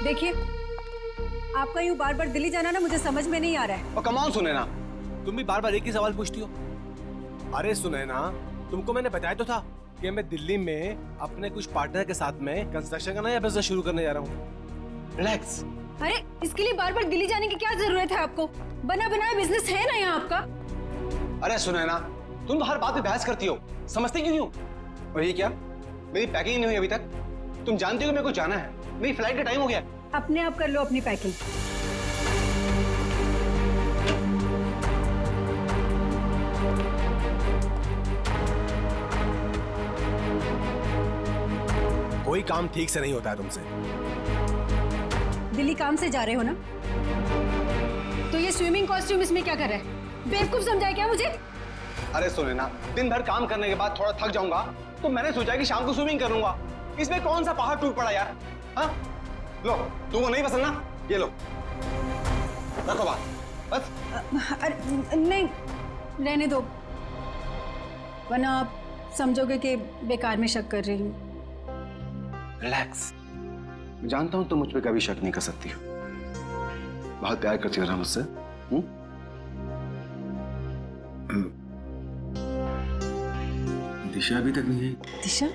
देखिए, आपका यूं बार बार दिल्ली जाना ना मुझे समझ में नहीं आ रहा है। और कमाल सुनैना, तुम भी बार बार एक ही सवाल पूछती हो। अरे सुनैना, तुमको मैंने बताया तो था कि मैं दिल्ली में अपने कुछ पार्टनर के साथ में कंस्ट्रक्शन का नया बिजनेस शुरू करने जा रहा हूँ। रिलैक्स। अरे इसके लिए बार बार दिल्ली जाने की क्या जरूरत है आपको? बना बनाया बिजनेस है ना यहाँ आपका। अरे सुनैना, तुम तो हर बात पे बहस करती हो, समझती क्यों नहीं हो? और ये क्या, मेरी पैकिंग नहीं हुई अभी तक? तुम जानती हो कि मेरे को जाना है, मेरी फ्लाइट का टाइम हो गया। अपने आप कर लो अपनी पैकिंग। कोई काम ठीक से नहीं होता है तुमसे। दिल्ली काम से जा रहे हो ना, तो ये स्विमिंग कॉस्ट्यूम इसमें क्या कर रहा है? बेवकूफ समझा है क्या मुझे? अरे सुनैना, दिन भर काम करने के बाद थोड़ा थक जाऊंगा तो मैंने सोचा कि शाम को स्विमिंग करूंगा। इसमें कौन सा पहाड़ टूट पड़ा यार? हाँ, लो, तुमको नहीं पसंद ना, ये लो, रखो बात बस। अरे नहीं, रहने दो, वरना आप समझोगे कि बेकार में शक कर रही हूँ। रिलैक्स। मैं जानता हूँ तुम मुझ पे कभी शक नहीं कर सकती हो। बहुत प्यार करती हो ना मुझसे। दिशा अभी तक नहीं आई। दिशा?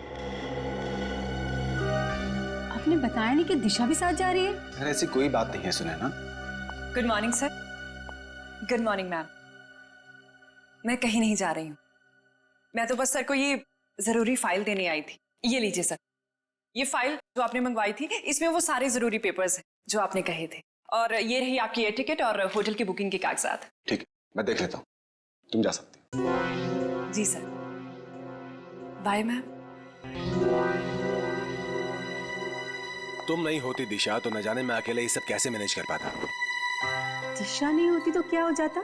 आपने बताया नहीं कि दिशा भी साथ जा रही है? अरे ऐसी कोई बात नहीं है Sunaina. Good morning sir. Good morning ma'am. मैं कहीं नहीं जा रही हूँ, मैं तो बस सर को ये जरूरी फाइल देने आई थी। ये लीजिए सर, ये फाइल जो आपने मंगवाई थी, इसमें वो सारे जरूरी पेपर्स हैं जो आपने कहे थे, और ये रही आपकी एयर टिकट और होटल की बुकिंग के कागजात। ठीक है, मैं देख लेता हूँ, तुम जा सकती हो। जी सर। Bye ma'am. तुम नहीं होती दिशा तो न जाने मैं अकेले ये सब कैसे मैनेज कर पाता। दिशा नहीं होती तो क्या हो जाता?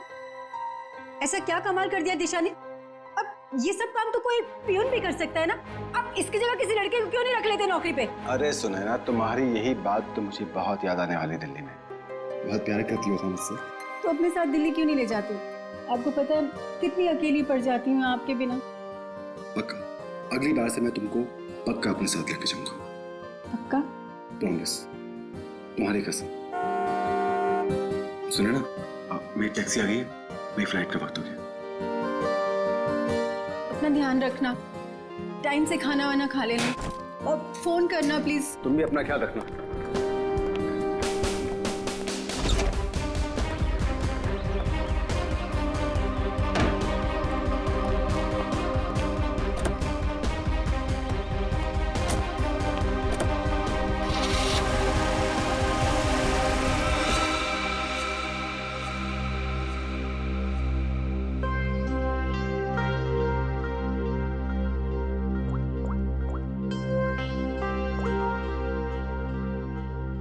ऐसा क्या कमाल कर दिया दिशा ने? अब ये सब काम तो कोई पियून भी कर सकता है ना। अब इसकी जगह किसी लड़के को क्यों नहीं रख लेते नौकरी पे? अरे सुनैना, तुम्हारी यही बात तो मुझे बहुत याद आने वाली दिल्ली में। बहुत प्यार करती हो मुझसे। तो अपने साथ दिल्ली क्यों नहीं ले जाते? आपको पता है कितनी अकेली पड़ जाती हूँ आपके बिना। पक्का, अगली बार से मैं तुमको पक्का अपने साथ लेके जाऊंगा। पक्का? प्रॉमिस, तुम्हारी कसम। सुनो ना, मेरी टैक्सी आ गई है, मेरी फ्लाइट का वक्त हो गया। अपना ध्यान रखना, टाइम से खाना वाना खा लेना और फोन करना प्लीज। तुम भी अपना ख्याल रखना।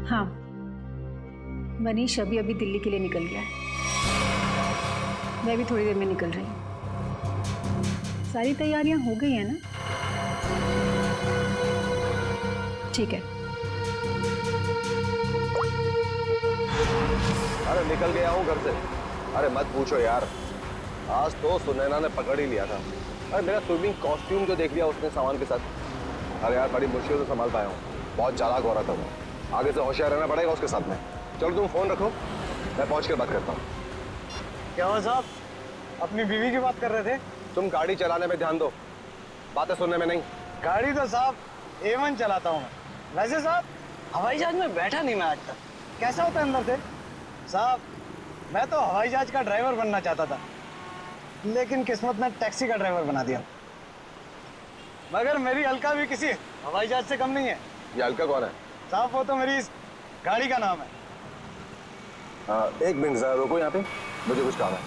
हाँ, मनीष अभी अभी दिल्ली के लिए निकल गया है। मैं भी थोड़ी देर में निकल रही हूँ। सारी तैयारियां हो गई है ना? ठीक है। अरे निकल गया हूँ घर से। अरे मत पूछो यार, आज तो सुनैना ने पकड़ ही लिया था। अरे मेरा स्विमिंग कॉस्ट्यूम जो देख लिया उसने सामान के साथ। अरे यार बड़ी मुश्किल से संभाल पाया हूँ, बहुत चालाक हो रहा था वो। आगे से होशियार रहना पड़ेगा उसके साथ में। चलो तुम फोन रखो, मैं पहुंच कर बात करता हूँ। क्या हुआ साहब, अपनी बीवी की बात कर रहे थे? तुम गाड़ी चलाने में ध्यान दो, बातें सुनने में नहीं। गाड़ी तो साहब A1 चलाता हूँ मैं। वैसे साहब हवाई जहाज में बैठा नहीं मैं आज तक। कैसा होता है अंदर से? साहब मैं तो हवाई जहाज का ड्राइवर बनना चाहता था, लेकिन किस्मत ने टैक्सी का ड्राइवर बना दिया। मगर मेरी अलका भी किसी हवाई जहाज से कम नहीं है। ये अलका कौन है? साहब वो तो मेरी इस गाड़ी का नाम है। एक मिनट जरा रुको यहाँ पे, मुझे कुछ काम है।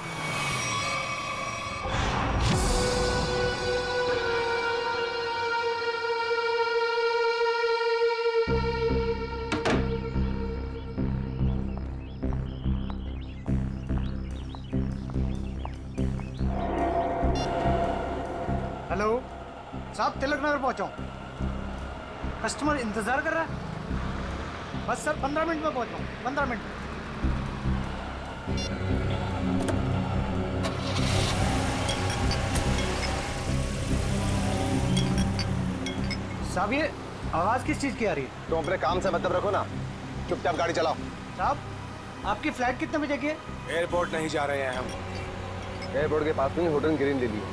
हेलो साहब, तिलक नगर पहुंचा हूँ। कस्टमर इंतजार कर रहा है। बस सर 15 मिनट में पहुंच रहा हूँ, 15 मिनट। साहब ये आवाज किस चीज की आ रही है? तुम अपने काम से मतलब रखो ना। चुपचाप गाड़ी चलाओ। साहब आपकी फ्लाइट कितने बजे की है? एयरपोर्ट नहीं जा रहे हैं हम, एयरपोर्ट के पास में होटल ग्रीन ले लियो।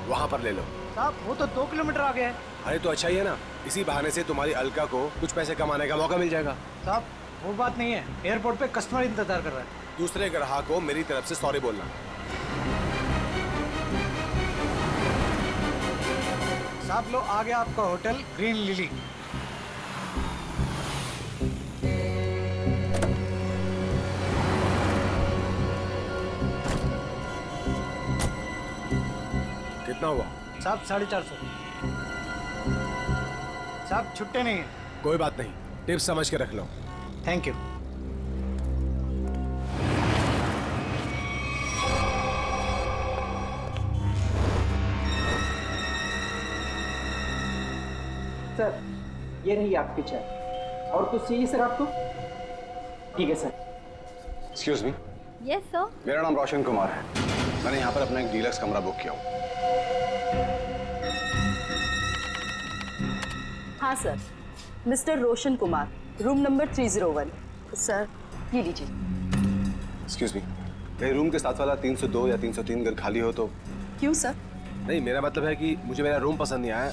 वहां पर ले लो। साहब वो तो 2 किलोमीटर आगे है। अरे तो अच्छा ही है ना, इसी बहाने से तुम्हारी अलका को कुछ पैसे कमाने का मौका मिल जाएगा। साहब वो बात नहीं है, एयरपोर्ट पे कस्टमर इंतजार कर रहा है। दूसरे ग्राहक को मेरी तरफ से सॉरी बोलना। साहब लो आ गया आपका होटल ग्रीन लिली। कितना हुआ? साहब 450। साहब छुट्टे नहीं है। कोई बात नहीं, टिप्स समझ के रख लो। Thank you. सर ये रही आपकी चाय। और कुछ चाहिए सर आपको? ठीक है sir. Excuse me, yes sir. मेरा नाम रोशन कुमार है। मैंने यहाँ पर अपना एक डीलक्स कमरा बुक किया हूँ। हाँ sir, mister Roshan Kumar, room number 301। Sir ये लीजिए। एक्सक्यूज मी, मेरे रूम के साथ वाला 302 या 303 घर खाली हो तो? क्यों सर? नहीं, मेरा मतलब है कि मुझे मेरा रूम पसंद नहीं आया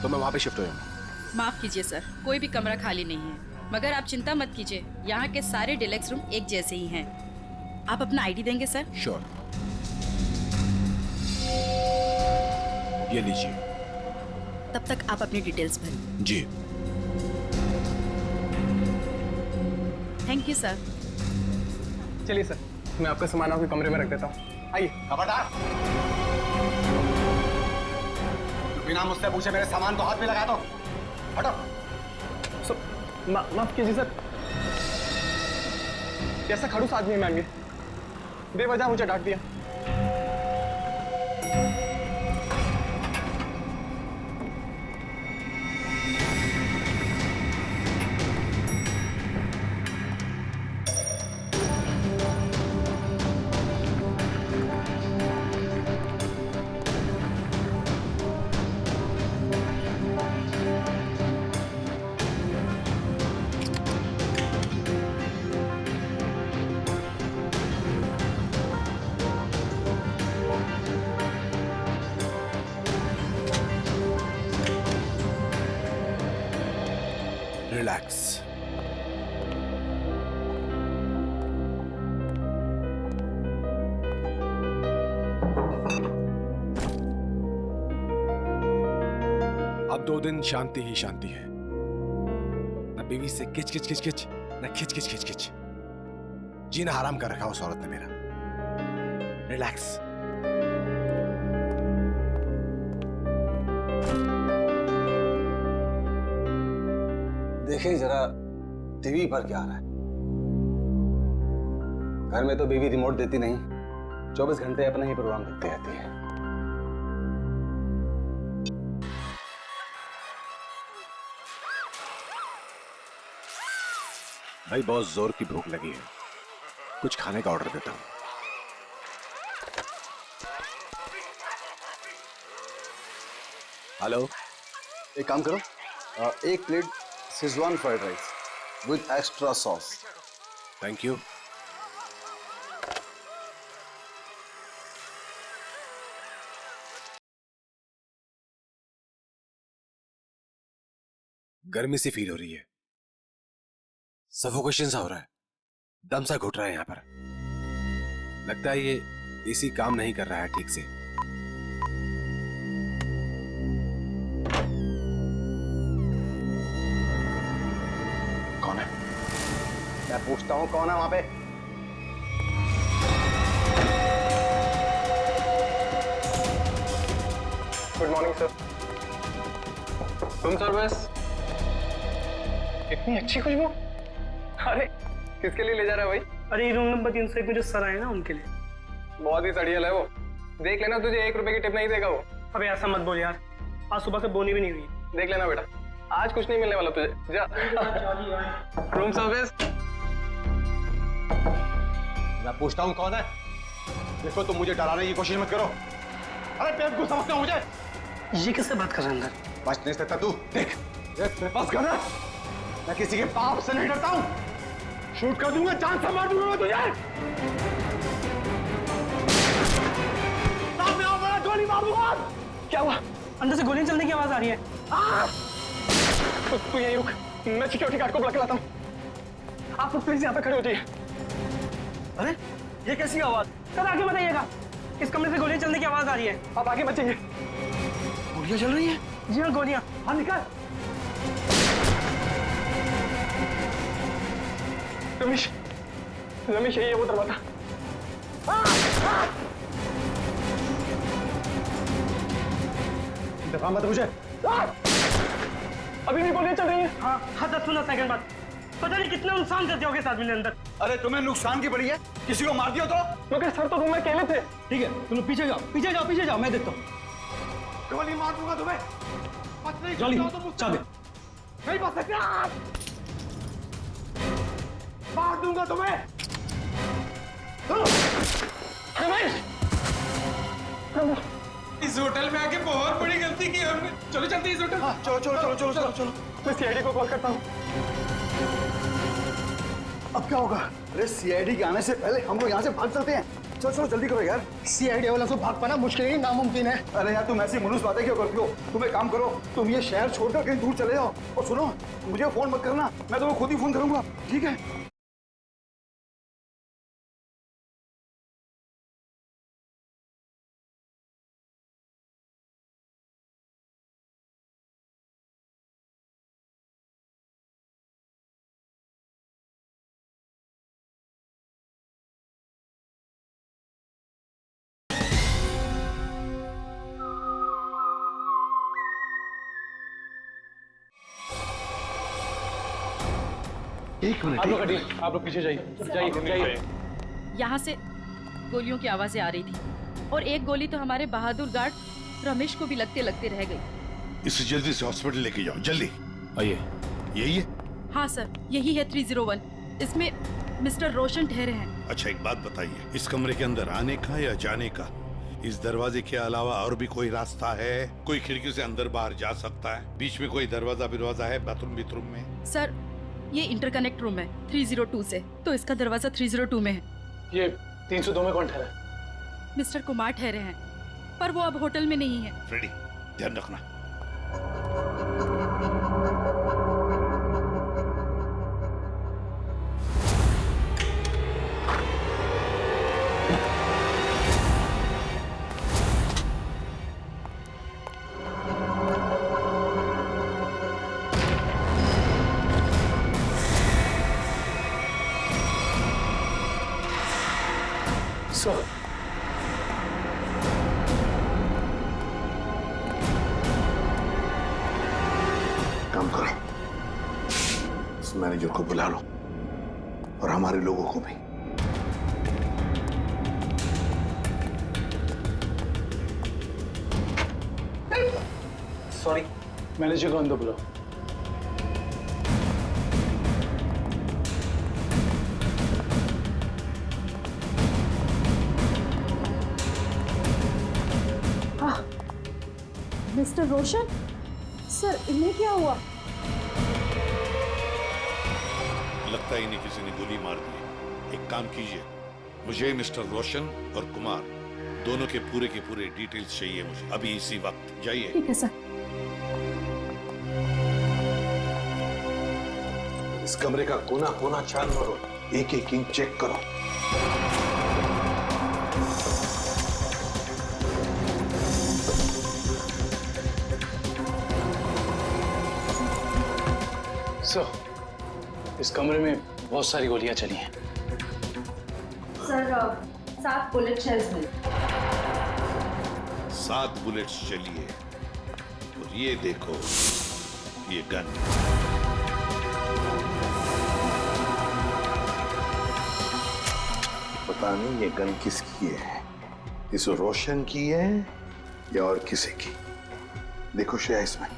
तो मैं वहाँ पे शिफ्ट हो जाऊँगा। माफ कीजिए सर, कोई भी कमरा खाली नहीं है, मगर आप चिंता मत कीजिए, यहाँ के सारे डिलक्स रूम एक जैसे ही हैं। आप अपना आईडी देंगे सर? श्योर। ये लीजिए। तब तक आप अपनी डिटेल्स भरें। जी। Thank you sir. चलिए सर, मैं आपका सामान आपके कमरे में रख देता हूँ। आइए। खबरदार, बिना मुझसे पूछे मेरे सामान को हाथ में लगा दो। हटो। माफ कीजिए सर, कैसा खड़ूस आदमी है मैम ये, बेवजह मुझे डांट दिया। रिलैक्स। अब 2 दिन शांति ही शांति है, न बीवी से किच किच किच किच, न खिच खिच खिच खिच। जीना हराम कर रखा उस औरत ने मेरा। रिलैक्स। देखिए जरा टीवी पर क्या आ रहा है। घर में तो बीवी रिमोट देती नहीं, 24 घंटे अपना ही प्रोग्राम देखती रहती है। भाई बहुत जोर की भूख लगी है, कुछ खाने का ऑर्डर देता हूं। हेलो, एक काम करो, एक plate Schezwan fried rice with extra sauce. Thank you. गर्मी सी फील हो रही है, सफोकेशन सा हो रहा है, दम सा घुट रहा है यहां पर। लगता है ये एसी काम नहीं कर रहा है ठीक से। कौन है? मैं पूछता हूं कौन है वहां पे? Good morning sir. Room service. इतनी अच्छी खुशबू। अरे किसके लिए ले जा रहा है भाई? अरे रूम नंबर 301 में जो सर आए ना उनके लिए। बहुत ही सड़ियल है वो, देख लेना, तुझे 1 रुपए की टिप नहीं देगा वो। अबे ऐसा मत बोल यार, आज सुबह से बोनी भी नहीं हुई। देख लेना बेटा, आज कुछ नहीं मिलने वाला तुझे, जा। Room service. मैं पूछता हूं कौन है? देखो तुम मुझे डराने की कोशिश मत करो। अरे पेट को समझते हो मुझे? ये किससे बात कर रहा है अंदर? बच नहीं सकता तू। देख, मेरे पास गन है, मैं किसी के बाप से नहीं डरता हूं। शूट कर दूंगा, जान से मार दूंगा मैं तुझे। सामने आओ, बड़ा गोली मार दूंगा। क्या हुआ? अंदर से गोलियां चलने की आवाज आ रही है। तू यहीं रुक, मैं सिक्योरिटी गार्ड को बुला के लाता हूँ। आप लोग प्लीज यहाँ पे खड़े हो जाइए। अरे ये कैसी आवाज? सर आगे बताइएगा, इस कमरे से गोलियां चलने की आवाज आ रही है। आप आगे मत जाइए। गोलियां चल रही है? जी हाँ, गोलियां। हाँ निकाल। रमेश, रमेश यही है वो दरवाजा। दबा मत मुझे। अभी भी गोलियां चल रही हैं। हाँ हाँ, 10-15 सेकंड बाद। पता नहीं कितना नुकसान कर दिया होगा इस आदमी ने अंदर। अरे तुम्हें नुकसान की पड़ी है? किसी को मार दिया तो? मगर सर तो रूम में अकेले थे। ठीक है, तुम पीछे जाओ, पीछे जाओ, पीछे जाओ, मैं देखता हूँ। गोली मार दूंगा तुम्हें। बच नहीं जॉली, सकते हो तुम। चाबी। नहीं बच सकते आप। मार दूंगा तुम्हें। रमेश, इस होटल में आके बहुत बड़ी गलती की हमने। चलो चलते इस होटल। चलो चलो चलो चलो चलो चलो। मैं सीआईडी को कॉल करता हूँ। अब क्या होगा? अरे सीआईडी के आने से पहले हम लोग यहाँ से भाग चलते हैं। चलो चलो जल्दी करो यार। सीआईडी वाला से भाग पाना मुश्किल ही नामुमकिन है। अरे यार तुम ऐसी मनुष्य बातें क्यों करती हो? तुम एक काम करो, तुम ये शहर छोड़कर कहीं दूर चले जाओ। और सुनो, मुझे फोन मत करना, मैं तुम्हें खुद ही फोन करूंगा, ठीक है? एक मिनट, आप लोग पीछे जाइए, जाइए। यहाँ से गोलियों की आवाजें आ रही थी और एक गोली तो हमारे बहादुर गार्ड रमेश को भी लगते लगते रह गई। इसे जल्दी से हॉस्पिटल लेके जाओ, जल्दी। आइए। यही है? हाँ सर, यही है 301। इसमें मिस्टर रोशन ठहरे हैं। अच्छा एक बात बताइए, इस कमरे के अंदर आने का या जाने का इस दरवाजे के अलावा और भी कोई रास्ता है? कोई खिड़की से अंदर बाहर जा सकता है? बीच में कोई दरवाजा है बाथरूम में? सर ये इंटरकनेक्ट रूम है 302 से, तो इसका दरवाजा 302 में है। ये 302 में कौन ठहरा है? मिस्टर कुमार ठहरे हैं, पर वो अब होटल में नहीं है। फ्रेडी, ध्यान रखना। सर, काम करो, इस मैनेजर को बुला लो और हमारे लोगों को भी। सॉरी, मैनेजर को अंदर बुलाओ। मिस्टर रोशन, सर इन्हें क्या हुआ? लगता है इन्हें किसी ने गोली मार दी। एक काम कीजिए, मुझे मिस्टर रोशन और कुमार दोनों के पूरे डिटेल्स चाहिए मुझे अभी इसी वक्त। जाइए। ठीक है सर। इस कमरे का कोना कोना छान मारो, एक एक इंच चेक करो। सर, इस कमरे में बहुत सारी गोलियां चली हैं। सर 7 बुलेट शेल्स में। 7 बुलेट्स चलिए। और ये देखो, ये गन। पता नहीं ये गन किसकी है, इस रोशन की है या और किसी की। देखो श्रेया, इसमें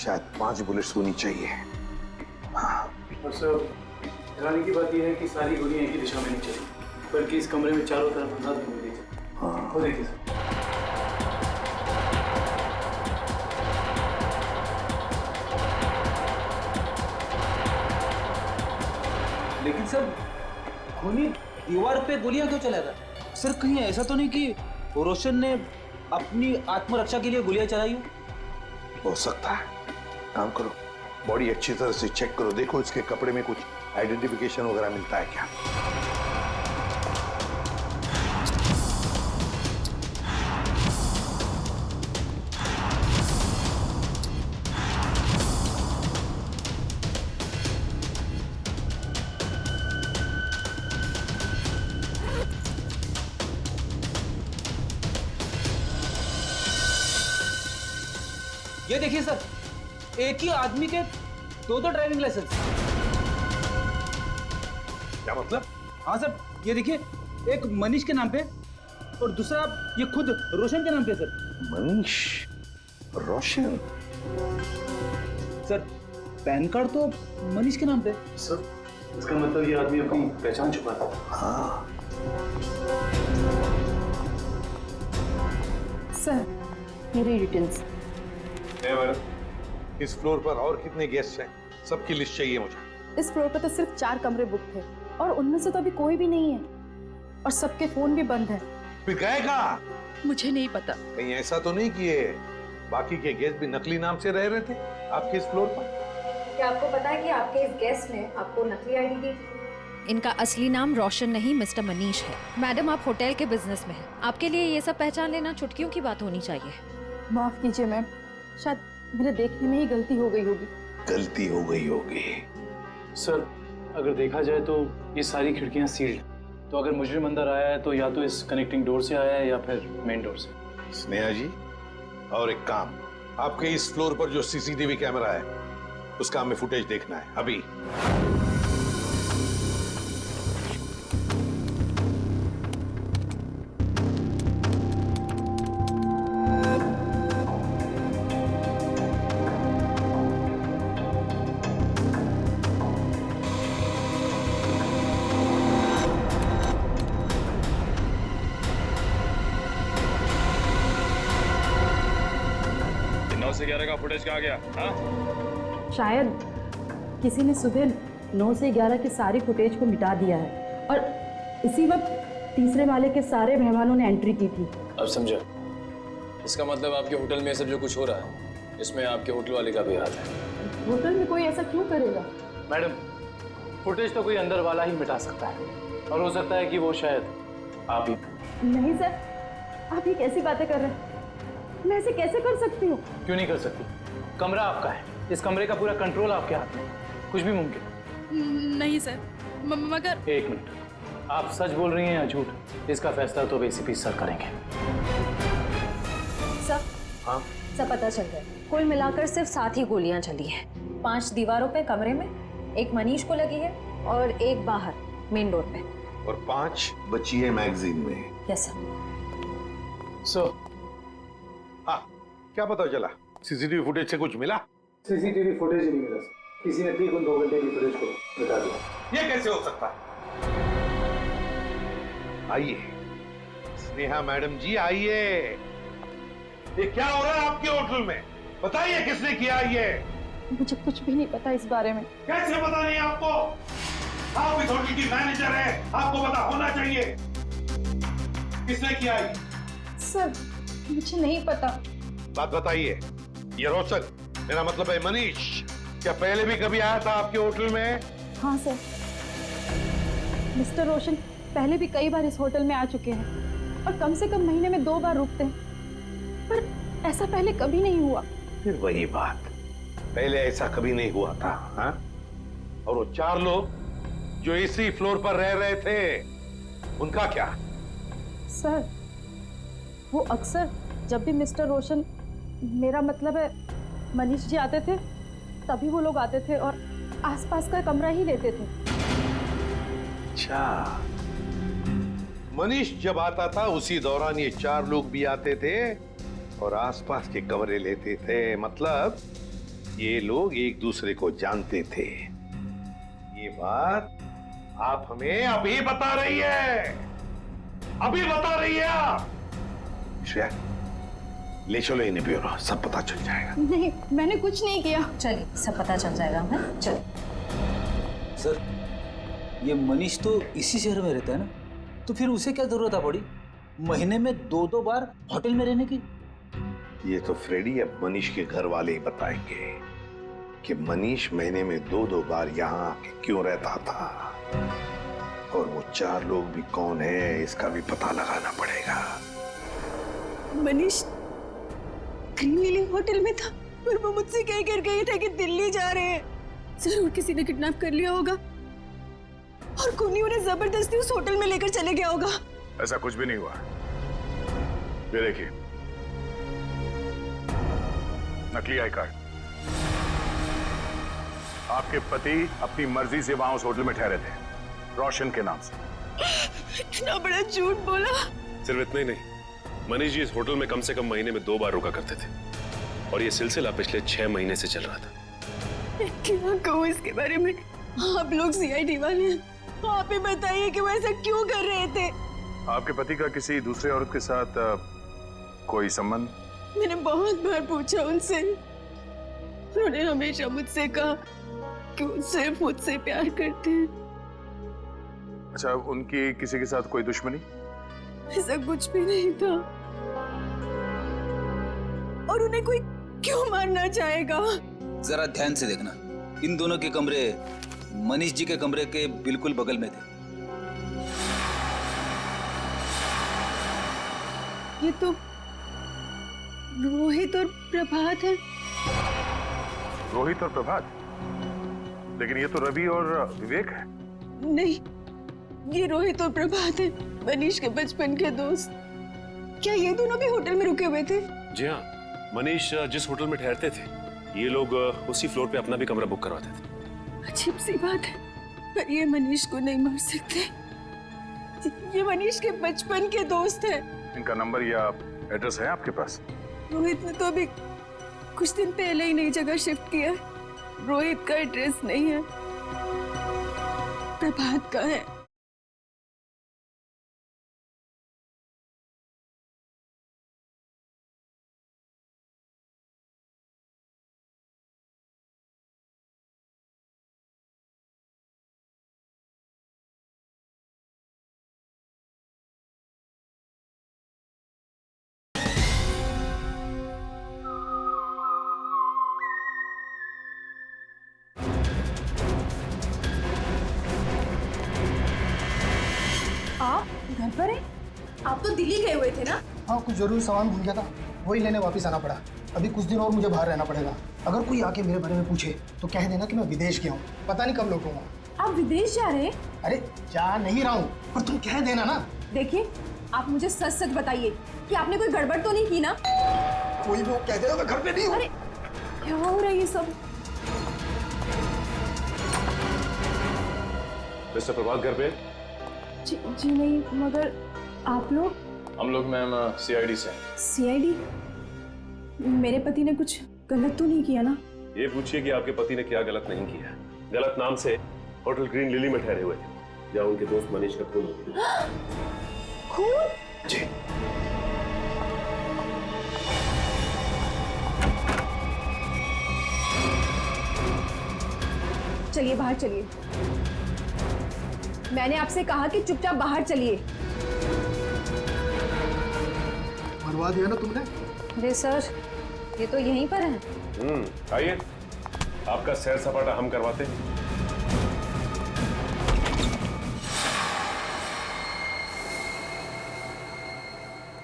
शायद 5 बुलेट्स होनी चाहिए। और सर, हैरानी की बात यह है कि सारी गोलियां एक ही दिशा में नहीं चली, बल्कि इस कमरे में चारों तरफ अंदाज गोली थी। हाँ, वो देखिए सर। लेकिन सर खूनी दीवार पे गोलियां क्यों चलाएगा? सर कहीं ऐसा तो नहीं कि रोशन ने अपनी आत्मरक्षा के लिए गोलियां चलाई हो? सकता है। काम करो, बॉडी अच्छी तरह से चेक करो, देखो इसके कपड़े में कुछ आइडेंटिफिकेशन वगैरह मिलता है क्या। ये देखिए सर, एक ही आदमी के दो ड्राइविंग लाइसेंस। क्या मतलब? हाँ सर, ये देखिए, एक मनीष के नाम पे और दूसरा ये खुद रोशन के नाम पे सर। मनीष, रोशन। सर पैन कार्ड तो मनीष के नाम पे। सर इसका मतलब ये आदमी अपनी पहचान छुपा था। हाँ। सर मेरी डिटेल्स। इस फ्लोर पर और कितने गेस्ट हैं? सबकी लिस्ट चाहिए मुझे। इस फ्लोर पर तो सिर्फ 4 कमरे बुक थे और उनमें से तो अभी कोई भी नहीं है और सबके फोन भी बंद है। फिर गए कहाँ? मुझे नहीं पता। कहीं ऐसा तो नहीं कि ये बाकी के गेस्ट भी नकली नाम से रह रहे थे आपके इस फ्लोर पर? क्या आपको पता है कि आपके इस गेस्ट ने आपको नकली आईडी दी? इनका असली नाम रोशन नहीं मिस्टर मनीष है। मैडम आप होटल के बिजनेस में हैं, आपके लिए ये सब पहचान लेना चुटकियों की बात होनी चाहिए। माफ कीजिए मैम, शायद मेरे देखने में ही गलती हो गई होगी। गलती हो गई होगी। सर अगर देखा जाए तो ये सारी खिड़कियां सील्ड हैं, तो अगर मुजरिम अंदर आया है तो या तो इस कनेक्टिंग डोर से आया है या फिर मेन डोर से। स्नेहा जी, और एक काम, आपके इस फ्लोर पर जो सीसीटीवी कैमरा है उसका हमें फुटेज देखना है अभी। से 11 का फुटेज कहाँ गया? हाँ? शायद किसी ने सुबह 9 से 11 के सारी फुटेज को मिटा दिया है और इसी वक्त तीसरे माले के सारे मेहमानों ने एंट्री की थी। अब समझा। इसका मतलब आपके होटल में सब जो कुछ हो रहा है इसमें आपके होटल वाले का भी हाथ है। होटल में कोई ऐसा क्यों करेगा? मैडम फुटेज तो कोई अंदर वाला ही मिटा सकता है और हो सकता है कि वो शायद आप ही। नहीं सर, आप ये कैसी बातें कर रहे हैं? मैं ऐसे कैसे कर सकती हूँ? क्यों नहीं कर सकती? कमरा आपका है, इस कमरे का पूरा कंट्रोल आपके हाथ में, कुछ भी मुमकिन है। नहीं सर, मगर। एक मिनट, आप सच बोल रही हैं या झूठ? इसका फैसला तो एसीपी सर करेंगे। सर, हाँ सब पता चल गया। कुल मिलाकर सिर्फ 7 ही गोलियां चली हैं। 5 दीवारों पे कमरे में, एक मनीष को लगी है और एक बाहर मेन डोर पे, और 5 बची है मैगजीन में। Yes sir. सो हाँ, क्या पता चला? सीसीटीवी फुटेज से कुछ मिला? सीसीटीवी फुटेज ही नहीं मिला सर, किसी ने ठीक उन 2 घंटे की फुटेज को मिटा दिया। ये कैसे हो सकता है? आइए स्नेहा मैडम जी, आइए। ये क्या हो रहा है आपके होटल में? बताइए किसने किया ये? मुझे कुछ भी नहीं पता इस बारे में। कैसे पता नहीं आपको? आप इस होटल की मैनेजर हैं, आपको पता होना चाहिए। किसने किया ये? सर मुझे नहीं पता। बात बताइए। ये रोशन, मेरा मतलब है मनीष, क्या पहले भी कभी आया था आपके होटल में? हाँ सर, मिस्टर रोशन पहले भी कई बार इस होटल में आ चुके हैं और कम से कम महीने में 2 बार रुकते हैं, पर ऐसा पहले कभी नहीं हुआ। फिर वही बात, पहले ऐसा कभी नहीं हुआ था। हाँ? और वो 4 लोग जो इसी फ्लोर पर रह रहे थे, उनका क्या? सर वो अक्सर जब भी मिस्टर रोशन, मेरा मतलब है मनीष जी आते थे, तभी वो लोग आते थे और आसपास का कमरा ही लेते थे। अच्छा, मनीष जब आता था उसी दौरान ये 4 लोग भी आते थे और आसपास के कमरे लेते थे। मतलब ये लोग एक दूसरे को जानते थे। ये बात आप हमें अभी बता रही है, अभी बता रही है आप। श्रेया, ले चलो इन्हें ब्यूरो, सब पता चल जाएगा। नहीं, मैंने कुछ नहीं किया। चलिए सब पता चल जाएगा हमें। चलिए सर, ये मनीष तो इसी शहर में रहता है ना, तो फिर उसे क्या जरूरत आ पड़ी महीने में 2-2 बार होटल में रहने की? ये तो फ्रेडी अब मनीष के घर वाले ही बताएंगे कि मनीष महीने में 2-2 बार यहाँ आके क्यों रहता था, और वो 4 लोग भी कौन है इसका भी पता लगाना पड़ेगा। मनीष ग्रीन लिली होटल में था और वो मुझसे कह कर गए थे कि दिल्ली जा रहे हैं। जरूर किसी ने किडनैप कर लिया होगा और खूनी उन्हें जबरदस्ती उस होटल में लेकर चले गया होगा। ऐसा कुछ भी नहीं हुआ। ये देखिए, नकली आई कार्ड। आपके पति अपनी मर्जी से वहां उस होटल में ठहरे थे, रोशन के नाम से। इतना बड़ा झूठ बोला। सिर्फ इतना ही नहीं, मनीष जी इस होटल में कम से कम महीने में 2 बार रुका करते थे और ये सिलसिला पिछले 6 महीने से चल रहा था। क्या कहूँ इसके बारे में? आप लोग सीआईडी वाले हैं, आप ही बताइए कि वो ऐसा क्यों कर रहे थे। आपके पति का किसी दूसरे औरत के साथ कोई संबंध? मैंने बहुत बार पूछा उनसे, उन्होंने हमेशा मुझसे कहा कि वो सिर्फ मुझसे प्यार करते हैं। अच्छा, उनकी किसी के साथ कोई दुश्मनी? ऐसा कुछ भी नहीं था। और उन्हें कोई क्यों मारना चाहेगा? जरा ध्यान से देखना, इन दोनों के कमरे मनीष जी के कमरे के बिल्कुल बगल में थे। ये तो रोहित और प्रभात है। रोहित और प्रभात? लेकिन ये तो रवि और विवेक है। नहीं, ये रोहित और प्रभात है, मनीष के बचपन के दोस्त। क्या ये दोनों भी होटल में रुके हुए थे? जी हाँ, मनीष जिस होटल में ठहरते थे ये लोग उसी फ्लोर पे अपना भी कमरा बुक करवाते थे। अजीब सी बात है, पर ये मनीष को नहीं मार सकते। ये मनीष के बचपन के दोस्त हैं। इनका नंबर या एड्रेस है आपके पास? रोहित ने तो अभी कुछ दिन पहले ही नई जगह शिफ्ट किया है। रोहित का एड्रेस नहीं है, प्रभात का है। आप घर पर हैं? आप तो दिल्ली गए हुए थे ना? हाँ, कुछ जरूरी सामान भूल गया था, वही लेने वापस आना पड़ा। अभी कुछ दिन और मुझे बाहर रहना पड़ेगा। अगर कोई आके मेरे बारे में पूछे तो कह देना कि मैं विदेश गया हूँ, पता नहीं कब लौटूंगा। आप विदेश जा रहे हैं? अरे जा नहीं रहा हूँ, पर तुम कह देना ना। देखिए, आप मुझे सच सच बताइए कि आपने कोई गड़बड़ तो नहीं की ना? कोई भी कह देगा मैं घर पे नहीं हूँ। अरे क्या हो रहा है ये सब? मिस्टर प्रभात घर पे? जी नहीं, मगर आप लोग? हम लोग मैम सीआईडी से हैं। सीआईडी? मेरे पति ने कुछ गलत तो नहीं किया ना? ये पूछिए कि आपके पति ने क्या गलत नहीं किया। गलत नाम से होटल ग्रीन लिली में ठहरे हुए थे जहाँ उनके दोस्त मनीष का खून हो गया। खून? जी। चलिए बाहर चलिए। मैंने आपसे कहा कि चुपचाप बाहर चलिए। मरवा दिया ना तुमने? अरे सर, ये तो यहीं पर है। आइए, आपका सैर सपाटा हम करवाते हैं।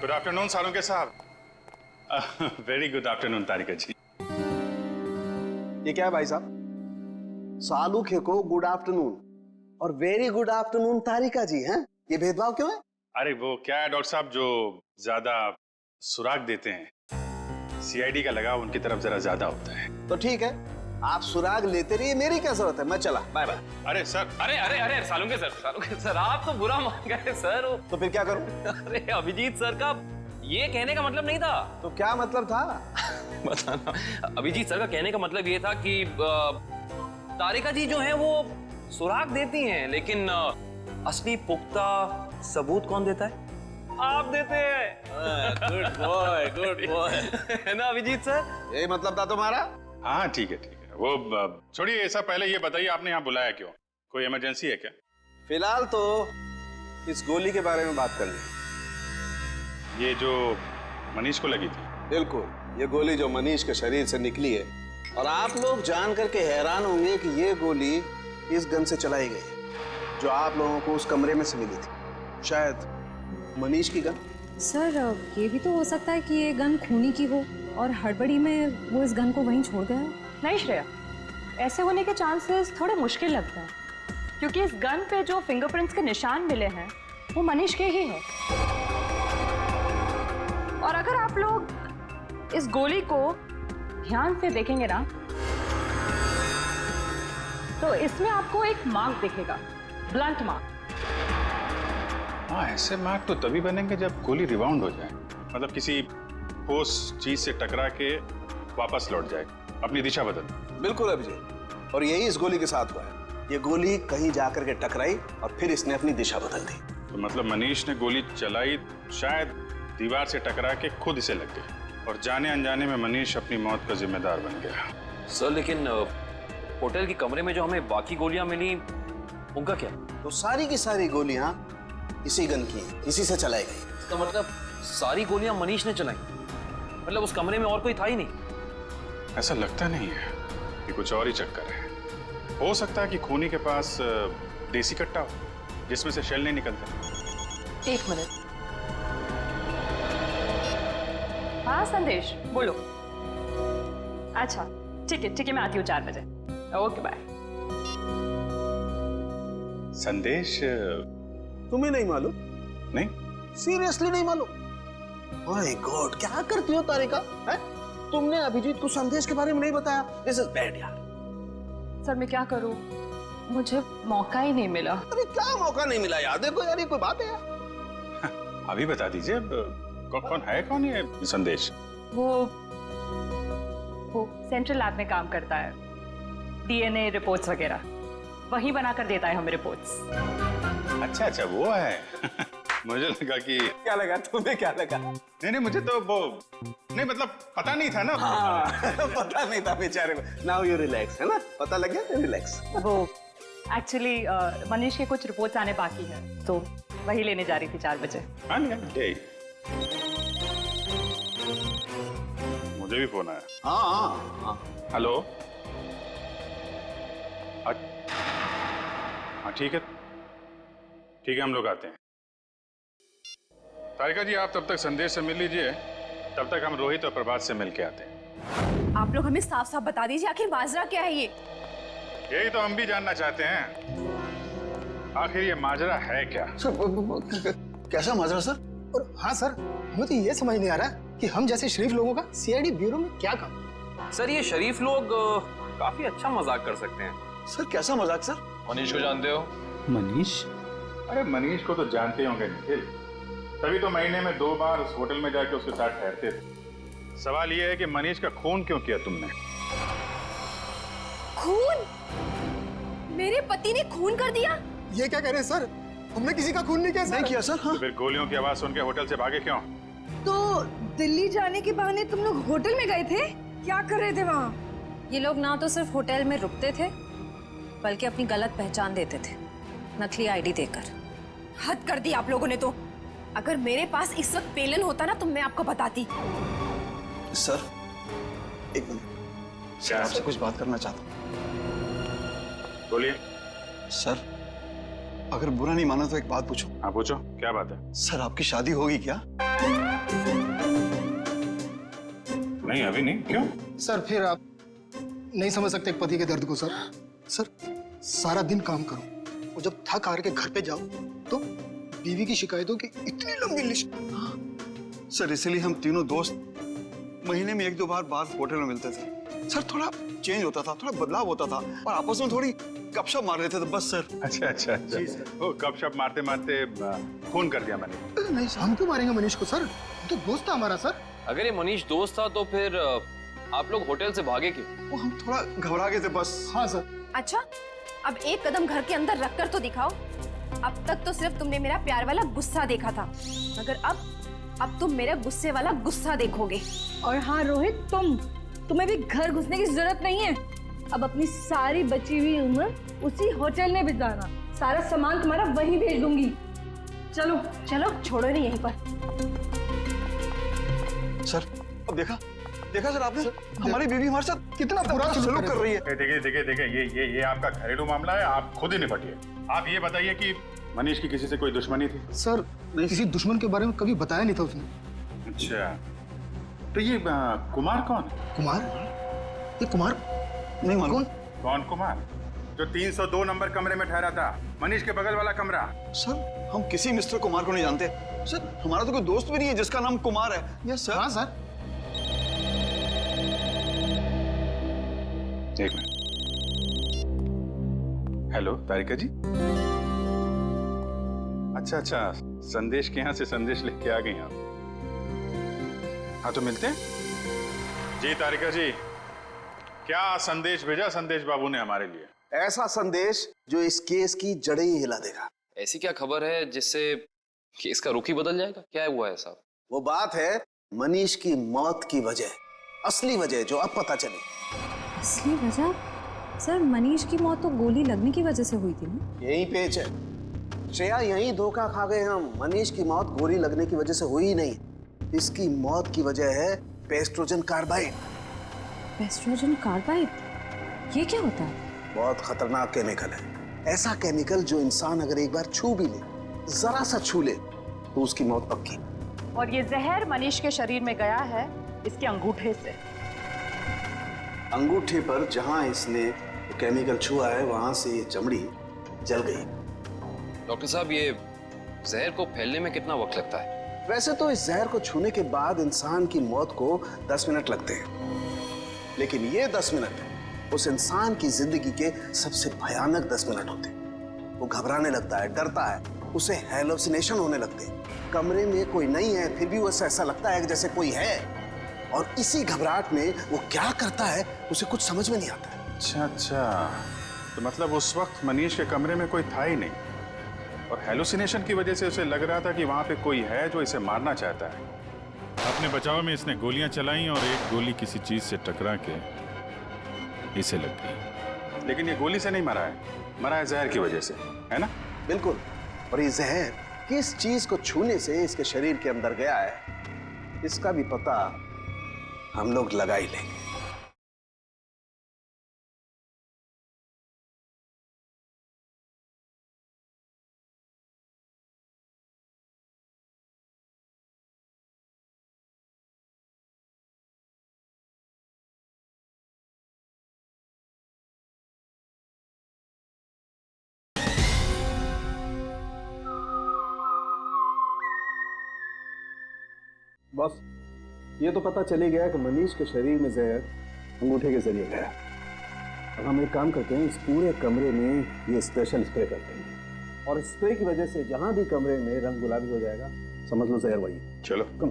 गुड आफ्टरनून सालुंके साहब। वेरी गुड आफ्टरनून तारिका जी। ये क्या है भाई साहब? सालुखे को गुड आफ्टरनून और वेरी गुड आफ्टरनून तारिका जी हैं? ये भेदभाव क्यों है? अरे वो क्या है डॉक्टर साहब, जो ज्यादा सुराग देते हैं, सीआईडी का लगाव उनकी तरफ जरा ज्यादा होता है। तो ठीक है, आप सुराग लेते रहिए, मेरी क्या जरूरत है, मैं चला, बाय बाय। अरे सर, अरे अरे अरे सालुंके सर आप तो बुरा मान गए सर। तो फिर क्या करूं? अरे अभिजीत सर का ये कहने का मतलब नहीं था। तो क्या मतलब था? बताना। अभिजीत सर का कहने का मतलब ये था कि तारिका जी जो है वो सुराग देती हैं, लेकिन असली पुख्ता सबूत कौन देता है? आप देते हैं। गुड बॉय है ना अभिजीत सर? यही मतलब था तुम्हारा? हाँ ठीक है ठीक है। वो छोड़िए ये सब, पहले ये बताइए आपने यहाँ बुलाया क्यों? कोई इमरजेंसी है क्या? फिलहाल तो इस गोली के बारे में बात कर ली। ये जो मनीष को लगी थी? बिल्कुल, ये गोली जो मनीष के शरीर से निकली है, और आप लोग जान करके हैरान होंगे कि ये गोली इस गन से चलाई गई है जो आप लोगों को उस कमरे में से मिली थी। शायद मनीष की गन। सर ये भी तो हो सकता है कि ये गन खूनी की हो और हड़बड़ी में वो इस गन को वहीं छोड़ गया हो। नहीं श्रेया, ऐसे होने के चांसेस थोड़े मुश्किल लगते हैं, क्योंकि इस गन पे जो फिंगरप्रिंट्स के निशान मिले हैं वो मनीष के ही है। और अगर आप लोग इस गोली को ध्यान से देखेंगे ना, तो इसमें आपको एक मार्क दिखेगा, ब्लंट मार्क। हाँ, ऐसे मार्क तो तभी बनेंगे जब गोली रिबाउंड हो जाए, मतलब किसी ठोस चीज से टकरा के वापस लौट जाए, अपनी दिशा बदल। बिल्कुल अभिजीत, और यही इस गोली के साथ हुआ है। ये गोली कहीं जाकर के टकराई और फिर इसने अपनी दिशा बदल दी। तो मतलब मनीष ने गोली चलाई, शायद दीवार से टकरा के खुद इसे लग गई, और जाने अनजाने में मनीष अपनी मौत का जिम्मेदार बन गया। सर लेकिन होटल के कमरे में जो हमें बाकी गोलियां मिली, उनका क्या? तो सारी की सारी गोलियां इसी गन की, इसी से चलाई गई। इसका मतलब सारी गोलियां मनीष ने चलाई, मतलब उस कमरे में और कोई था ही नहीं? ऐसा लगता नहीं है, कि कुछ और ही चक्कर है। हो सकता है कि खूनी के पास देसी कट्टा हो जिसमें से शेल नहीं निकलते। एक मिनट। हाँ संदेश, बोलो। अच्छा ठीक है, मैं आती हूँ 4 बजे। Okay bye. संदेश तुम्हें नहीं मालूम? नहीं, सीरियसली नहीं मालूम? माय गॉड, क्या करती हो तारिका? है? तुमने अभिजीत को संदेश के बारे में नहीं बताया। दिस इज बैड यार। सर मैं क्या करूं, मुझे मौका ही नहीं मिला। अरे क्या मौका नहीं मिला यार? देखो यार, ये कोई बात है यार? अभी बता दीजिए, कौन ये संदेश? वो सेंट्रल लैब में काम करता है, डीएनए रिपोर्ट्स वगैरह वही बनाकर देता है हमें रिपोर्ट्स। अच्छा वो है। मुझे लगा कि क्या लगा तुम्हें? क्या लगा? नहीं, मुझे तो वो नहीं, मतलब पता नहीं था ना। हाँ, पता नहीं था बेचारे को। नाउ यू रिलैक्स, है ना? पता लग गया? रिलैक्स। वो एक्चुअली मनीष के कुछ रिपोर्ट्स आने बाकी है, तो वही लेने जा रही थी 4 बजे। हाँ, मुझे भी फोन आया। हाँ। हेलो। हाँ ठीक है, हम लोग आते हैं। तारिका जी, आप तब तक संदेश से मिल लीजिए, तब तक हम रोहित और प्रभात से मिल के आते हैं। आप लोग हमें साफ साफ बता दीजिए, आखिर माजरा क्या है ये? यही तो हम भी जानना चाहते हैं, आखिर ये माजरा है क्या? सर, कैसा माजरा सर? और हाँ सर, हमें तो ये समझ नहीं आ रहा कि हम जैसे शरीफ लोगों का सीआईडी ब्यूरो में क्या काम? सर ये शरीफ लोग काफी अच्छा मजाक कर सकते हैं। सर कैसा मजाक सर? मनीष को जानते हो? मनीष? अरे मनीष को तो जानते होंगे निखिल, तभी तो महीने में 2 बार उस होटल में जाके उसके साथ ठहरते थे। सवाल ये है कि मनीष का खून क्यों किया तुमने? खून? मेरे पति ने खून कर दिया? ये क्या कह रहे हैं सर? हमने किसी का खून नहीं किया सर। नहीं किया सर। हाँ। तो फिर गोलियों की आवाज सुन के होटल से भागे क्यों? तो दिल्ली जाने के बहाने तुम लोग होटल में गए थे? क्या कर रहे थे वहाँ? ये लोग ना तो सिर्फ होटल में रुकते थे, बल्कि अपनी गलत पहचान देते थे, नकली आईडी देकर। हद कर दी आप लोगों ने तो। अगर मेरे पास इस वक्त पेलन होता ना, तो मैं आपको बताती। सर एक मिनट, क्या? आपसे कुछ बात करना चाहता हूँ। बोलिए। सर अगर बुरा नहीं माना तो एक बात पूछूं? हाँ पूछो, क्या बात है? सर आपकी शादी होगी क्या? नहीं अभी नहीं। क्यों? सर फिर आप नहीं समझ सकते एक पति के दर्द को सर। सर सारा दिन काम करो और जब थक हार के घर पे जाओ तो बीवी की शिकायतों की इतनी लंबी लिस्ट। सर इसीलिए हम तीनों दोस्त महीने में 1-2 बार होटल में मिलते थे। सर थोड़ा चेंज होता था, थोड़ा बदलाव होता था और आपस में थोड़ी गपशप मार रहे थे, तो बस सर। अच्छा। जी सर। वो गपशप मारते मारते खून कर दिया मैंने। नहीं हम क्यों मारेंगे मनीष को सर? तो दोस्त था हमारा सर। अगर ये मनीष दोस्त था तो फिर आप लोग होटल से भागे क्यों? वो हम थोड़ा घबरा गए थे बस। हाँ सर। अच्छा, अब एक कदम घर के अंदर रखकर तो दिखाओ। अब तक तो सिर्फ तुमने मेरा प्यार वाला गुस्सा देखा था, मगर अब तुम मेरा गुस्से वाला गुस्सा देखोगे। और हाँ रोहित, तुम्हें भी घर घुसने की जरूरत नहीं है। अब अपनी सारी बची हुई उम्र उसी होटल में बिताना, सारा सामान तुम्हारा वहीं भेज दूंगी। चलो चलो, छोड़ो नहीं यहीं पर। सर अब देखा सर आपने, हमारी बीवी हमारे साथ कितना बुरा सलूक कर रही है। देखिए ये आपका घरेलू मामला है, आप खुद ही निपटिए। आप ये बताइए कि मनीष की किसी से कोई दुश्मनी थी? सर किसी दुश्मन के बारे में कभी बताया नहीं था उसने। अच्छा, तो ये कुमार कौन है? कुमार? ये कुमार नहीं मालूम। कौन कुमार? जो 302 नंबर कमरे में ठहरा था, मनीष के बगल वाला कमरा। सर हम किसी मिस्टर कुमार को नहीं जानते। सर हमारा तो कोई दोस्त भी नहीं है जिसका नाम कुमार है। Yes sir. हाँ सर। एक मिनट। हेलो तारिका जी। अच्छा, संदेश के यहाँ से संदेश लेके आ गई आप। हाँ तो मिलते हैं। जी तारिका जी, क्या संदेश भेजा संदेश बाबू ने हमारे लिए? ऐसा संदेश जो इस केस की जड़ें ही हिला देगा। ऐसी क्या खबर है जिससे केस का रुख ही बदल जाएगा? क्या है हुआ है साहब? वो बात है मनीष की मौत की वजह, असली वजह जो अब पता चली। असली वजह? सर मनीष की मौत तो गोली लगने की वजह से हुई थी ना? यही पेच है श्रेया, यही धोखा खा गए हम। मनीष की मौत गोली लगने की वजह से हुई ही नहीं, इसकी मौत की वजह है पेस्ट्रोजन कार्बाइड। पेस्ट्रोजन कार्बाइड? ये क्या होता है? बहुत खतरनाक केमिकल है। ऐसा केमिकल जो इंसान अगर एक बार छू भी ले, जरा सा छू ले, तो उसकी मौत पक्की। और ये जहर मनीष के शरीर में गया है इसके अंगूठे से। अंगूठे पर जहां इसने केमिकल छुआ है वहां से ये चमड़ी जल गई। डॉक्टर साहब, ये जहर को फैलने में कितना वक्त लगता है? वैसे तो इस जहर को छूने के बाद इंसान की मौत को 10 मिनट लगते हैं, लेकिन ये 10 मिनट उस इंसान की जिंदगी के सबसे भयानक 10 मिनट होते हैं। वो घबराने लगता है, डरता है, उसे हैलुसिनेशन होने लगते हैं। कमरे में कोई नहीं है फिर भी उसे ऐसा लगता है कि जैसे कोई है, और इसी घबराहट में वो क्या करता है उसे कुछ समझ में नहीं आता है। अच्छा, तो मतलब उस वक्त मनीष के कमरे में कोई था ही नहीं, और हेलुसिनेशन की वजह से उसे लग रहा था कि वहां पे कोई है जो इसे मारना चाहता है। अपने बचाव में इसने गोलियां चलाई और एक गोली किसी चीज से टकरा के इसे लग गई। लेकिन ये गोली से नहीं मरा है, मरा है जहर की वजह से, है ना? बिल्कुल। और ये जहर किस चीज को छूने से इसके शरीर के अंदर गया है, इसका भी पता हम लोग लगा ही लेंगे। बस ये तो पता चली गया कि मनीष के शरीर में जहर अंगूठे के जरिए गया। अब हम एक काम करते हैं, इस पूरे कमरे में ये स्पेशल स्प्रे करते हैं, और स्प्रे की वजह से जहां भी कमरे में रंग गुलाबी हो जाएगा, समझ लो जहर वही। चलो कम।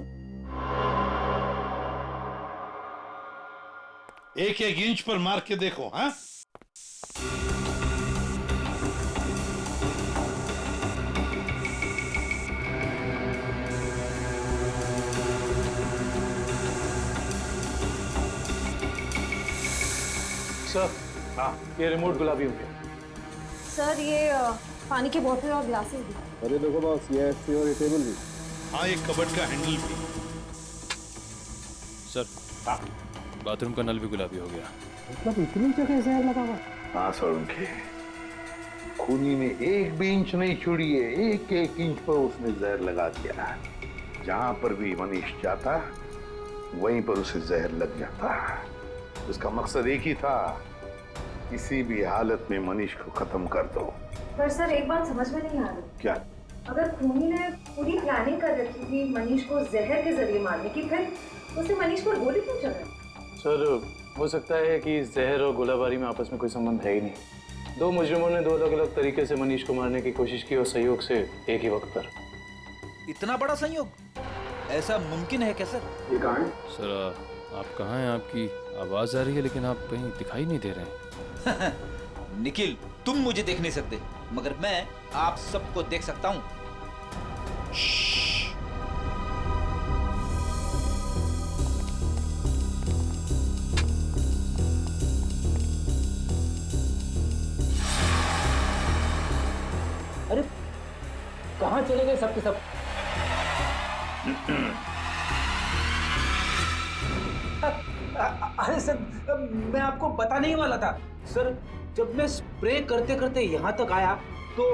एक इंच पर मार के देखो। हाँ सर, हाँ ये रिमोट गुलाबी हो गया। सर ये पानी की बोतल और ग्लासेस भी। अरे देखो बॉस, ये और ये टेबल भी। हाँ, एक कबर्ड का हैंडल भी। सर, हाँ बाथरूम का नल भी गुलाबी हो गया। मतलब इतनी जगह जहर लगा हुआ? हाँ सर, उनके खूनी ने एक भी इंच नहीं छोड़ी है, एक एक इंच पर उसने जहर लगा दिया। जहां पर भी मनीष जाता वहीं पर उसे जहर लग जाता। उसका मकसद एक ही था, किसी भी हालत में मनीष को खत्म कर दो। पर सर एक बात समझ में नहीं आ रही। क्या? अगर खूनी ने पूरी प्लानिंग कर रखी थी मनीष को जहर के जरिए मारने की, फिर उसे मनीष पर गोली क्यों चलाई? सर हो सकता है कि जहर और गोलाबारी में आपस में कोई संबंध है ही नहीं। दो मुजरिमों ने दो अलग अलग तरीके से मनीष को मारने की कोशिश की, और सहयोग से एक ही वक्त पर। इतना बड़ा संयोग ऐसा मुमकिन है क्या सर? ये कहाँ है? सर आप कहाँ हैं? आपकी आवाज आ रही है लेकिन आप कहीं दिखाई नहीं दे रहे हैं। निखिल, तुम मुझे देख नहीं सकते, मगर मैं आप सबको देख सकता हूँ। कहाँ चले गए सब के सब? अरे सर, मैं आपको बताने ही वाला था सर। जब मैं स्प्रे करते करते यहाँ तक आया तो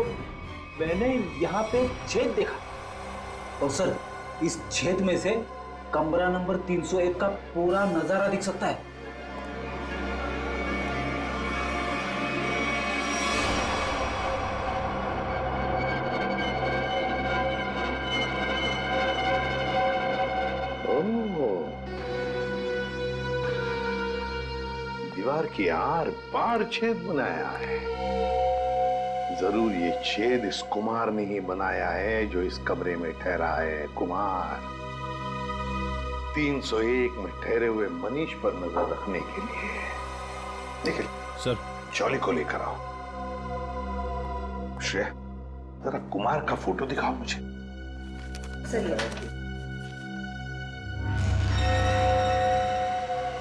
मैंने यहाँ पे छेद देखा, और सर इस छेद में से कमरा नंबर 301 का पूरा नजारा दिख सकता है। दीवार की आर पार छेद बनाया है। जरूर ये छेद इस कुमार ने ही बनाया है जो इस कमरे में ठहरा है। कुमार 301 में ठहरे हुए मनीष पर नजर रखने के लिए। निखिल सर, चौली को लेकर आओ। श्रेया, जरा कुमार का फोटो दिखाओ मुझे।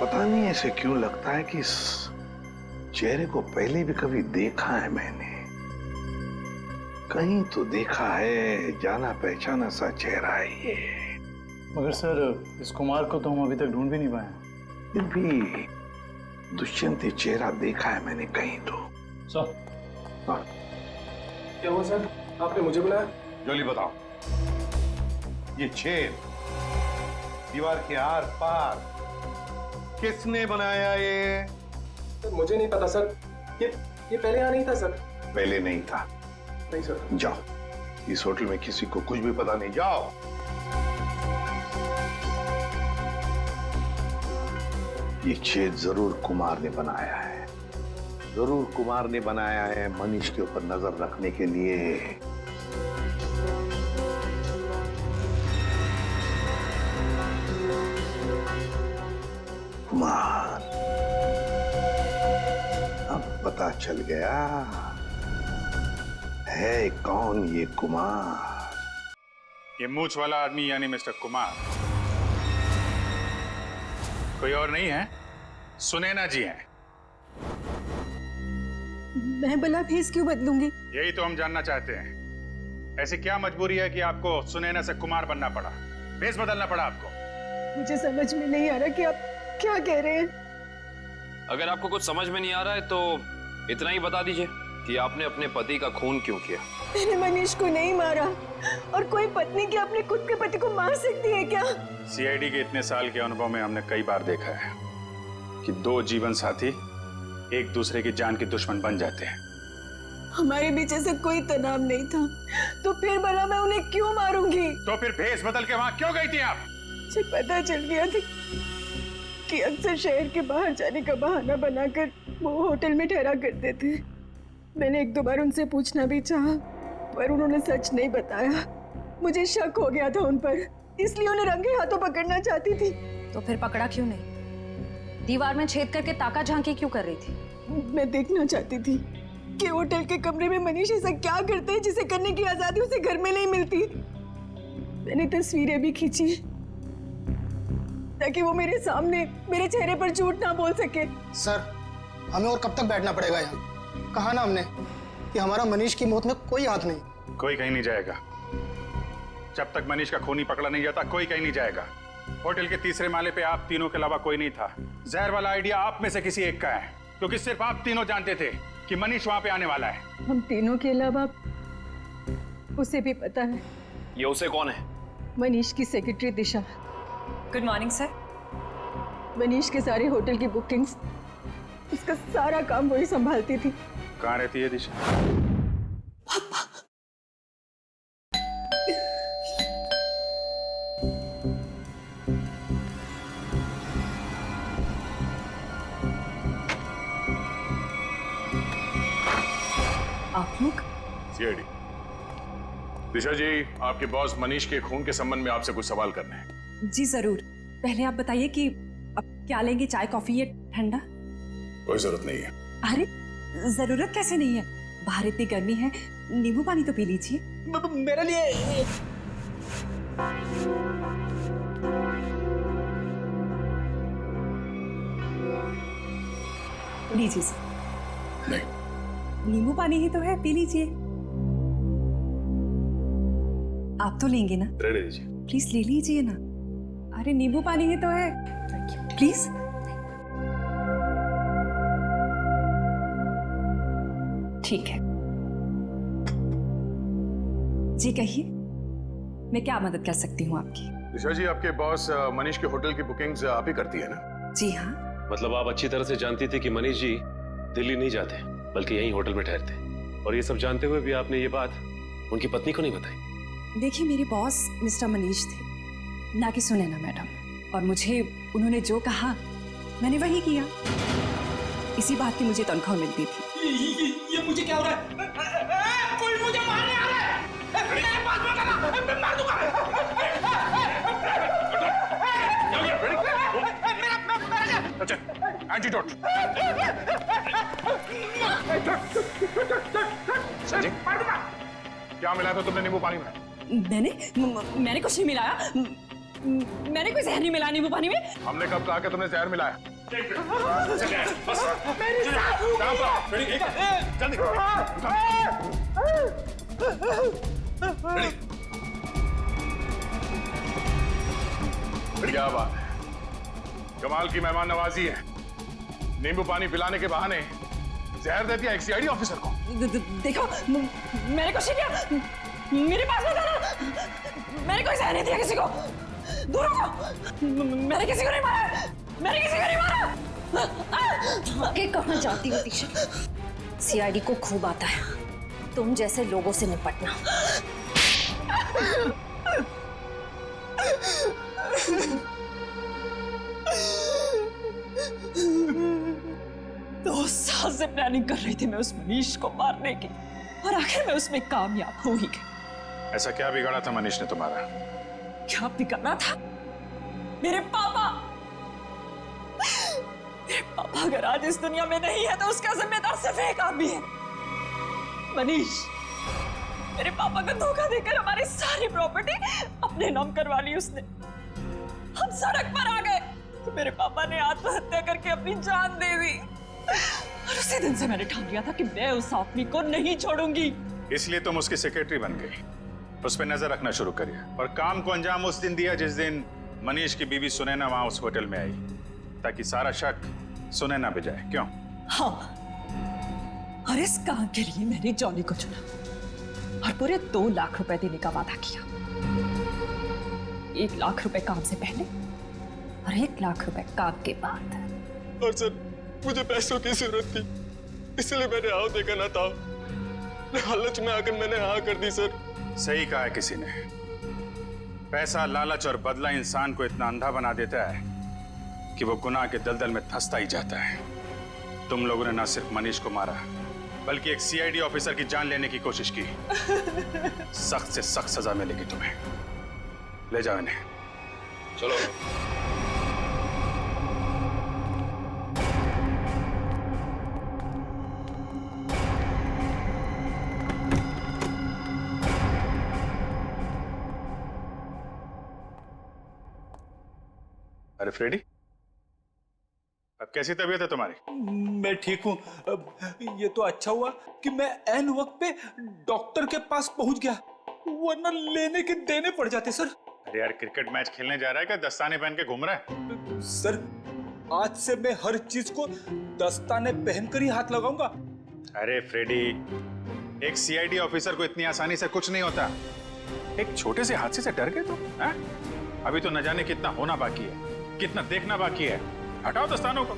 पता नहीं ऐसे क्यों लगता है कि इस चेहरे को पहले भी कभी देखा है मैंने। कहीं तो देखा है, जाना पहचाना सा चेहरा है ये। मगर सर, इस कुमार को तो हम अभी तक ढूंढ भी नहीं पाए। फिर भी दुष्यंत ये चेहरा देखा है मैंने कहीं तो। सर, क्या हुआ सर? आपने मुझे बुलाया? जल्दी बताओ, ये छेद दीवार के आर पार किसने बनाया ये? मुझे नहीं पता सर। ये पहले यहाँ नहीं था सर। पहले नहीं था? नहीं सर। जाओ, इस होटल में किसी को कुछ भी पता नहीं। जाओ। ये छेद जरूर कुमार ने बनाया है। जरूर कुमार ने बनाया है मनीष के ऊपर नजर रखने के लिए। कुमार, अब पता चल गया है कौन ये कुमार। ये मूछ वाला आदमी यानी मिस्टर कुमार कोई और नहीं है, सुनैना जी हैं। मैं भला भेस क्यों बदलूंगी? यही तो हम जानना चाहते हैं। ऐसी क्या मजबूरी है कि आपको सुनैना से कुमार बनना पड़ा, भेस बदलना पड़ा आपको? मुझे समझ में नहीं आ रहा कि आप क्या कह रहे हैं। अगर आपको कुछ समझ में नहीं आ रहा है तो इतना ही बता दीजिए कि आपने अपने पति का खून क्यों किया। मैंने मनीष को नहीं मारा, और कोई पत्नी क्या अपने खुद के पति को मार सकती है क्या? सीआईडी के इतने साल के अनुभव में हमने कई बार देखा है कि दो जीवन साथी एक दूसरे की जान के दुश्मन बन जाते हैं। हमारे बीच ऐसा कोई तनाव नहीं था, तो फिर भला मैं उन्हें क्यों मारूंगी? तो फिर भेस बदल के वहां क्यों गई थी आप? मुझे पता चल गया था कि अक्सर शहर के बाहर जाने का बहाना बनाकर वो होटल में ठहरा करते थे। मैंने एक दो बार उनसे पूछना भी चाहा, पर उन्होंने सच नहीं बताया। मुझे शक हो गया था उन पर, इसलिए उन्हें रंगे हाथों पकड़ना चाहती थी। तो फिर पकड़ा क्यों नहीं? दीवार में छेद करके ताका झांकी क्यों कर रही थी? मैं देखना चाहती थी कि होटल के कमरे में मनीष ऐसा क्या करते हैं जिसे करने की आजादी उसे घर में नहीं मिलती। मैंने तस्वीरें भी खींची ताकि वो मेरे सामने मेरे चेहरे पर झूठ ना बोल सके। सर, हमें और कब तक बैठना पड़ेगा यहाँ? कहा ना हमने कि हमारा मनीष की मौत में कोई हाथ नहीं। कोई कहीं नहीं जाएगा। जब तक मनीष का खूनी पकड़ा नहीं जाता कोई कहीं नहीं जाएगा। होटल के तीसरे माले पे आप तीनों के अलावा कोई नहीं था। जहर वाला आइडिया आप में से किसी एक का है, क्योंकि सिर्फ आप तीनों जानते थे कि मनीष वहां पे आने वाला है। हम तीनों के अलावा उसे भी पता है। ये उसे कौन है? मनीष की secretary Disha. Good morning sir. Manish के सारे होटल की बुकिंग्स, उसका सारा काम वही संभालती थी। कहाँ रहती है दिशा? आप लोग? सीआईडी। दिशा जी, आपके बॉस मनीष के खून के संबंध में आपसे कुछ सवाल करने हैं। जी जरूर। पहले आप बताइए कि अब क्या लेंगे, चाय कॉफी या ठंडा? कोई जरूरत नहीं है। अरे जरूरत कैसे नहीं है, बाहर इतनी गर्मी है, नींबू पानी तो पी लीजिए। मेरे लिए लीजिए सर। नहीं, नींबू पानी ही तो है, पी लीजिए। आप तो लेंगे ना? रहने दीजिए। प्लीज ले लीजिए ना। अरे नींबू पानी ही तो है, प्लीज। ठीक है जी, कहिए मैं क्या मदद कर सकती हूँ आपकी? दिशा जी, आपके बॉस मनीष के होटल की बुकिंग्स आप ही करती है ना? जी हाँ। मतलब आप अच्छी तरह से जानती थी कि मनीष जी दिल्ली नहीं जाते बल्कि यहीं होटल में ठहरते, और ये सब जानते हुए भी आपने ये बात उनकी पत्नी को नहीं बताई? देखिए, मेरे बॉस मिस्टर मनीष थे, ना कि सुनैना मैडम, और मुझे उन्होंने जो कहा मैंने वही किया। इसी बात की मुझे तनख्वाह मिलती थी। ये मुझे क्या हो रहा है? कोई मुझे मारने आ रहा है! मेरे पास मत आना, मैं मार दूंगा! अच्छा, एंटीडोट। संजय, क्या मिलाया था तुमने नींबू पानी में? मैंने कुछ नहीं मिलाया। मैंने कोई जहर नहीं मिलाया नींबू पानी में। हमने कब कहा कि तुमने जहर मिलाया? क्या बात है, कमाल की मेहमान नवाजी है। नींबू पानी पिलाने के बहाने जहर दे दिया एक सीआईडी ऑफिसर को। देखो, मैंने कुछ नहीं किया, मेरे पास मत आना। मैंने कोई जहर नहीं दिया किसी को, दूर हो जाओ। मैंने किसी को नहीं मारा, मैंने किसी को नहीं मारा। आगे कहाँ जाती हो दिशा? सीआईडी को खूब आता है तुम जैसे लोगों से निपटना। 2 साल से प्लानिंग कर रही थी मैं उस मनीष को मारने की, और आखिर में उसमें कामयाब हो ही गई। ऐसा क्या बिगाड़ा था मनीष ने तुम्हारा? क्या बिगाड़ा था? मेरे पापा अगर आज इस दुनिया में नहीं है तो उसका जिम्मेदार सिर्फ एक आदमी है, मनीष। मेरे पापा को धोखा देकर हमारी सारी प्रॉपर्टी अपने नाम करवा ली उसने। हम सड़क पर आ गए तो मेरे पापा ने आत्महत्या करके अपनी जान दे दी, और उसी दिन से मैंने ठान लिया था कि मैं उस आदमी को नहीं छोड़ूंगी। इसलिए तुम उसकी सेक्रेटरी बन गई, उस पर नजर रखना शुरू करिए, और काम को अंजाम उस दिन दिया जिस दिन मनीष की बीवी सुनैना वहां उस होटल में आई, ताकि सारा शक सुनैना पे जाए। क्यों? हाँ, और इस काम के लिए मैंने जॉनी को चुना और पूरे 2 लाख रुपए देने का वादा किया। 1 लाख रुपए काम से पहले और 1 लाख रुपए काम के बाद। और सर, मुझे पैसों की जरूरत थी, इसलिए मैंने हाँ देखा ना था। लालच में आकर मैंने हाँ कर दी सर। सही कहा है किसी ने, पैसा, लालच और बदला इंसान को इतना अंधा बना देता है कि वो गुनाह के दलदल में धंसता ही जाता है। तुम लोगों ने ना सिर्फ मनीष को मारा बल्कि एक सीआईडी ऑफिसर की जान लेने की कोशिश की। सख्त से सख्त सजा मिलेगी तुम्हें। ले जाओ इन्हें। चलो। अरे फ्रेडी, अब कैसी तबीयत है तुम्हारी? मैं ठीक हूँ। ये तो अच्छा हुआ कि मैं ऐन वक्त पे डॉक्टर के पास पहुंच गया, वरना लेने के देने पड़ जाते सर। अरे यार, क्रिकेट मैच खेलने जा रहा है क्या दस्ताने पहन के घूम रहा है? सर, आज से मैं हर चीज को दस्ताने पहनकर ही हाथ लगाऊंगा। अरे फ्रेडी, एक सीआईडी ऑफिसर को इतनी आसानी से कुछ नहीं होता। एक छोटे से हादसे से डर गए तुम? अभी तो न जाने कितना होना बाकी है, कितना देखना बाकी है। हटाओ दस्तानों को।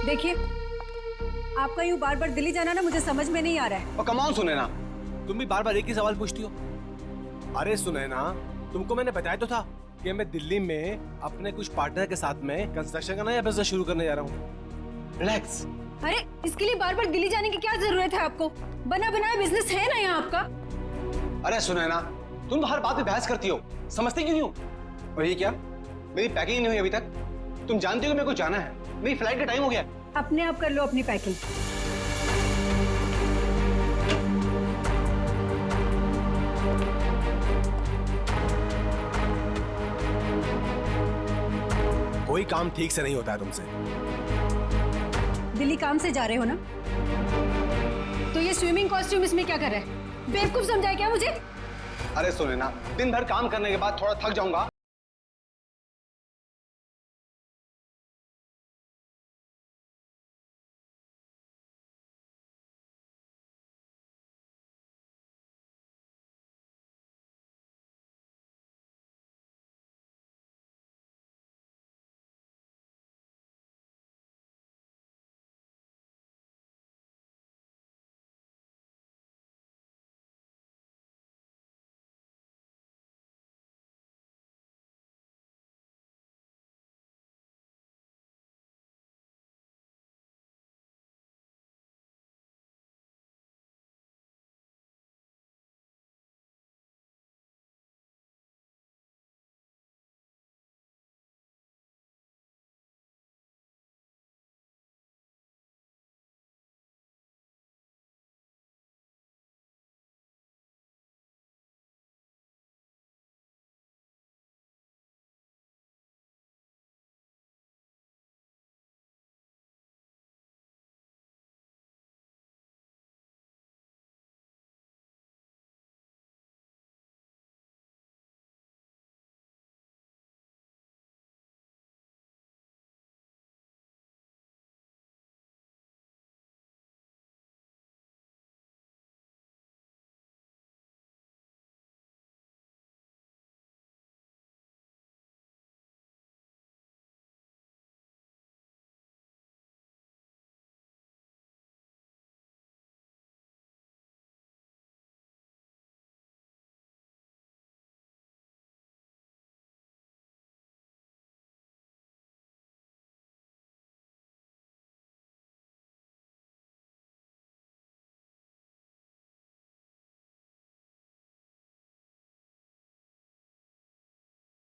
देखिए, आपका यूं बार बार दिल्ली जाना ना मुझे समझ में नहीं आ रहा है। और कमाल सुनैना, तुम भी बार बार एक ही सवाल पूछती हो। अरे सुनैना, तुमको मैंने बताया तो था कि मैं दिल्ली में अपने कुछ पार्टनर के साथ में कंस्ट्रक्शन का नया बिजनेस शुरू करने जा रहा हूँ। रिलैक्स। अरे इसके लिए बार बार दिल्ली जाने की क्या जरूरत है आपको? बना बनाया बिजनेस है ना यहाँ आपका। अरे सुनैना, तुम तो हर बात पे बहस करती हो, समझती क्यों नहीं हो? और ये क्या, मेरी पैकिंग नहीं हुई अभी तक? तुम जानती हो कि मेरे को जाना है, मेरी फ्लाइट का टाइम हो गया। अपने आप कर लो अपनी पैकिंग। कोई काम ठीक से नहीं होता है तुमसे। दिल्ली काम से जा रहे हो ना, तो ये स्विमिंग कॉस्ट्यूम इसमें क्या कर रहा है? बेवकूफ समझा है क्या मुझे? अरे सुनैना, दिन भर काम करने के बाद थोड़ा थक जाऊंगा